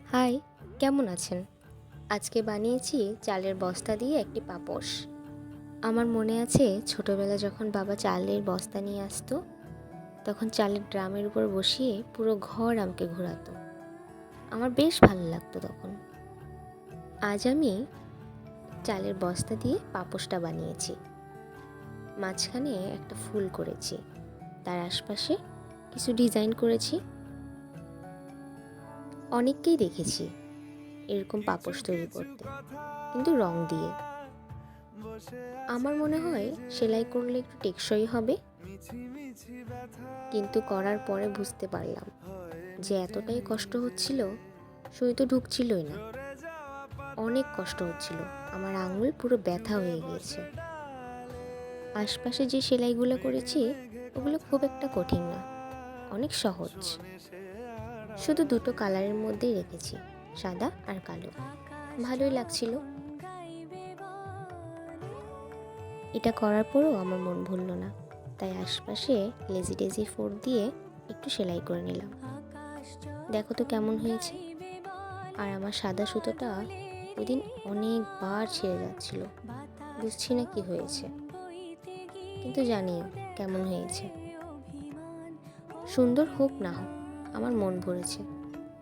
High, কেমন আছেন? আজকে বানিয়েছি চালের বস্তা দিয়ে একটি পাপোশ। আমার মনে আছে ছোটবেলায় যখন বাবা চালের বস্তা নিয়ে আসতো, তখন চালের ড্রামের উপর বসিয়ে পুরো ঘর আমাকে ঘোরাতো। আমার বেশ ভালো লাগতো তখন। আজ আমি চালের বস্তা দিয়ে পাপোশটা বানিয়েছি। মাঝখানে একটা ফুল করেছি, তার আশপাশে কিছু ডিজাইন করেছি। অনেককেই দেখেছি এরকম পাপোশ তৈরি করতে, কিন্তু রং দিয়ে। আমার মনে হয় সেলাই করলে একটু টেকসই হবে, কিন্তু করার পরে বুঝতে পারলাম যে এতটাই কষ্ট হচ্ছিল, সুই তো ঢুকছিলই না। অনেক কষ্ট হচ্ছিল, আমার আঙুল পুরো ব্যথা হয়ে গিয়েছে। আশপাশে যে সেলাইগুলো করেছি ওগুলো খুব একটা কঠিন না, অনেক সহজ। শুধু দুটো কালারের মধ্যেই রেখেছি, সাদা আর কালো। ভালোই লাগছিল। এটা করার পরও আমার মন ভুলল না, তাই আশপাশে লেজি ডেজি ফোর দিয়ে একটু সেলাই করে নিলাম। দেখো তো কেমন হয়েছে। আর আমার সাদা সুতোটা ওইদিন অনেকবার ছিঁড়ে যাচ্ছিল, বুঝছি না কি হয়েছে, কিন্তু জানিও কেমন হয়েছে। সুন্দর হোক না হোক আমার মন ভরেছে,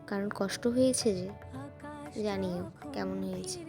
কারণ কষ্ট হয়েছে যে। জানিও কেমন হয়েছে।